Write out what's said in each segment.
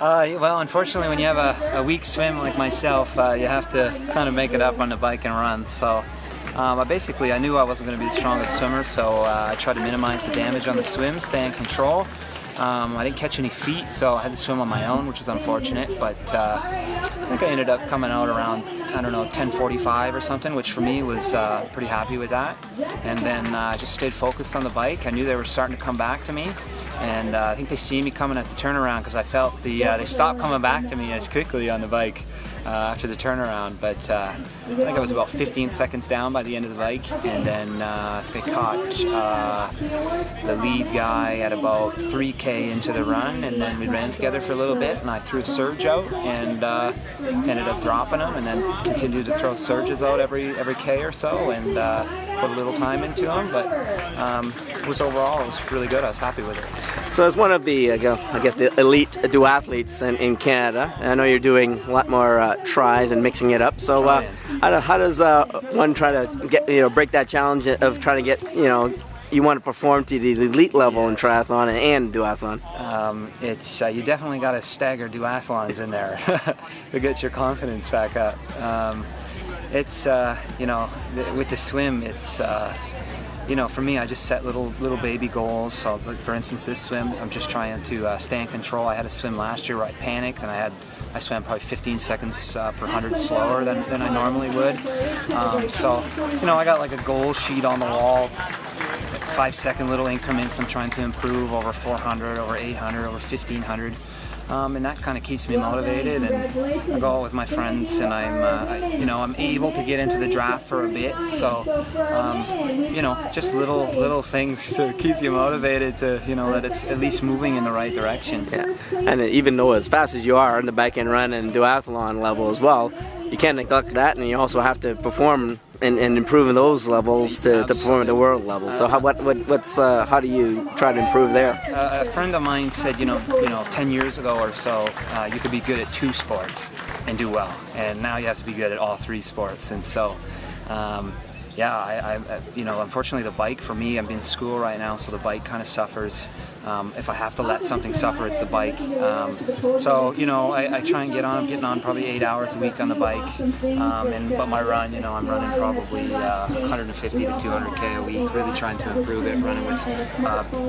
Well, unfortunately, when you have a weak swim like myself, you have to kind of make it up on the bike and run. So I knew I wasn't going to be the strongest swimmer, so I tried to minimize the damage on the swim, stay in control. I didn't catch any feet, so I had to swim on my own, which was unfortunate, but I think I ended up coming out around, I don't know, 10:45 or something, which for me was pretty happy with that. And then I just stayed focused on the bike. I knew they were starting to come back to me, and I think they see me coming at the turnaround because I felt they stopped coming back to me as quickly on the bike after the turnaround. But I think I was about 15 seconds down by the end of the bike, and then I think I caught the lead guy at about 3K into the run, and then we ran together for a little bit, and I threw a surge out and ended up dropping him, and then continued to throw surges out every K or so, and put a little time into them. But it was really good. I was happy with it. So as one of the, I guess, the elite duathletes in Canada, I know you're doing a lot more tries and mixing it up. So how does one try to get, break that challenge of trying to get, you want to perform to the elite level in triathlon and duathlon? It's you definitely got to stagger duathlons in there to get your confidence back up. It's with the swim, it's for me, I just set little baby goals. So, like, for instance, this swim, I'm just trying to stay in control. I had a swim last year where I panicked, and I swam probably 15 seconds per 100 slower than I normally would. I got like a goal sheet on the wall, 5-second little increments I'm trying to improve over 400, over 800, over 1500. And that kind of keeps me motivated, and I go out with my friends, and I'm able to get into the draft for a bit. So, just little things to keep you motivated to, that it's at least moving in the right direction. Yeah, and even though as fast as you are on the bike and run and duathlon level as well, you can't neglect that, and you also have to perform and improve in those levels to perform at the world level. So how do you try to improve there? A friend of mine said, 10 years ago or so, you could be good at 2 sports and do well, and now you have to be good at all 3 sports. And so, unfortunately, the bike for me, I'm in school right now, so the bike kind of suffers. If I have to let something suffer, it's the bike. I try and I'm getting on probably 8 hours a week on the bike. But my run, I'm running probably 150 to 200K a week, really trying to improve it, running with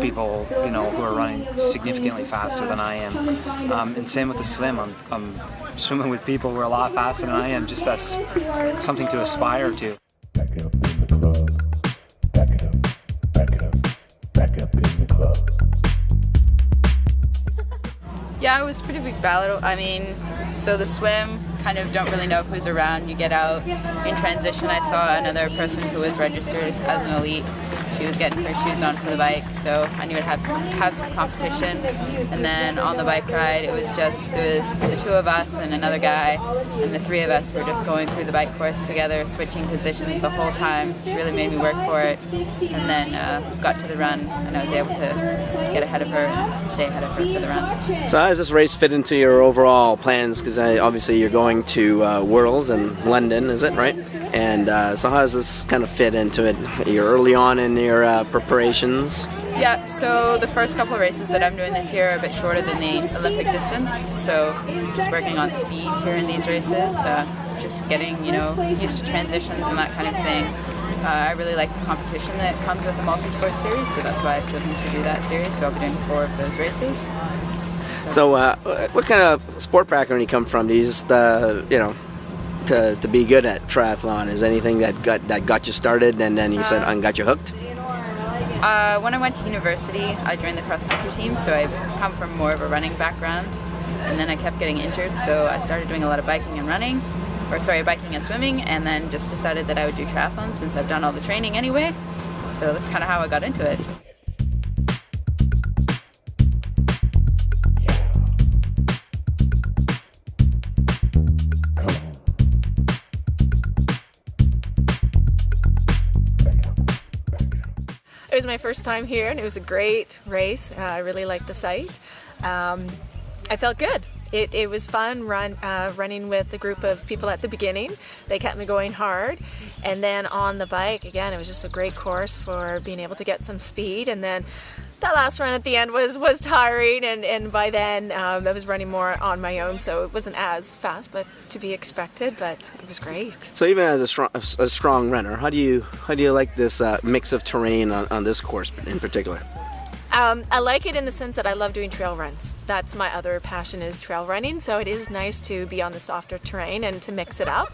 people, who are running significantly faster than I am. And same with the swim. I'm swimming with people who are a lot faster than I am, just as something to aspire to. Back up in the club. Back it up. Back it up. Back up in the club. Yeah, it was a pretty big battle. So the swim, kind of don't really know who's around. You get out. In transition, I saw another person who was registered as an elite. She was getting her shoes on for the bike, so I knew I'd have some competition. And then on the bike ride, there was the 2 of us and another guy, and the 3 of us were just going through the bike course together, switching positions the whole time, which really made me work for it. And then got to the run, and I was able to get ahead of her and stay ahead of her for the run. So how does this race fit into your overall plans? Because obviously you're going to Worlds in London, is it, right? And so how does this kind of fit into it? You're early on in your preparations? Yeah, so the first couple of races that I'm doing this year are a bit shorter than the Olympic distance, so just working on speed here in these races, just getting used to transitions and that kind of thing. I really like the competition that comes with the MultiSport series, so that's why I've chosen to do that series, so I'll be doing 4 of those races. So what kind of sport background do you come from? Do you just, to be good at triathlon, is anything that got you started and then you said and got you hooked? When I went to university, I joined the cross-country team, so I come from more of a running background, and then I kept getting injured, so I started doing a lot of biking and swimming, and then just decided that I would do triathlon since I've done all the training anyway, so that's kind of how I got into it. It was my first time here, and it was a great race. I really liked the site. I felt good. It was fun running with a group of people at the beginning. They kept me going hard. And then on the bike, again, it was just a great course for being able to get some speed. And then that last run at the end was tiring, and by then I was running more on my own, so it wasn't as fast, but it's to be expected. But it was great. So even as a strong runner, how do you like this mix of terrain on this course in particular? I like it in the sense that I love doing trail runs. That's my other passion, is trail running. So it is nice to be on the softer terrain and to mix it up.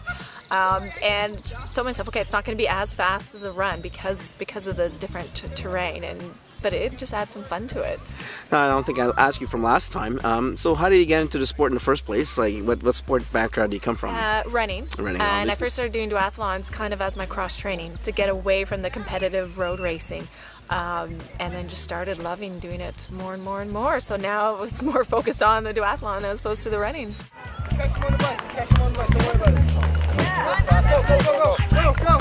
And just told myself, okay, it's not going to be as fast as a run because of the different terrain, but it just adds some fun to it. No, I don't think I'll ask you from last time. So how did you get into the sport in the first place? Like, what sport background do you come from? Running. Running, and obviously. I first started doing duathlons kind of as my cross training to get away from the competitive road racing. And then just started loving doing it more and more and more. So now it's more focused on the duathlon as opposed to the running. Catch him on the bike. Catch him on the bike. Don't worry about it. Go, go, go, go, go.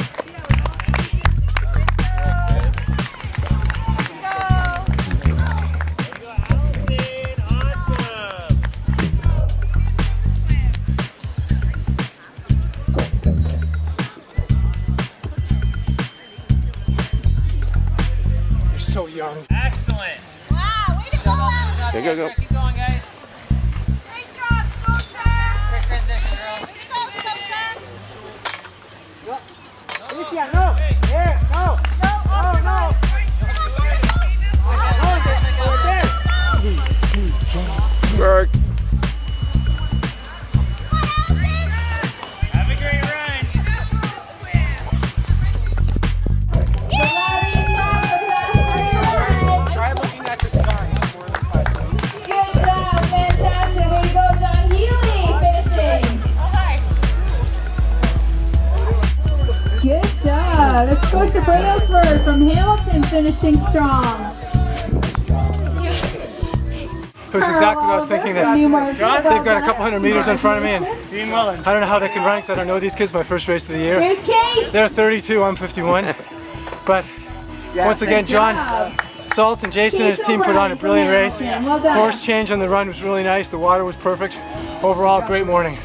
So young. Excellent. Wow, way to go, Alex. Go, go. Keep going, guys. Great job, Scotia. Quick transition, girls. Way to go, Scotia. Alicia, no. Yeah, no. No, no. Berg. Have a great run. Try looking at the sky. Good job, fantastic. Way to go, John Healy, finishing. Good job. Let's go to Brailsford from Hamilton, finishing strong. It was exactly what I was thinking. That they've got a couple hundred meters in front of me, and I don't know how they can run because I don't know these kids. My first race of the year. Here's Case. They're 32, I'm 51. But once again, John Salt and Jason and his team put on a brilliant race. Well done. Course change on the run was really nice. The water was perfect. Overall, great morning.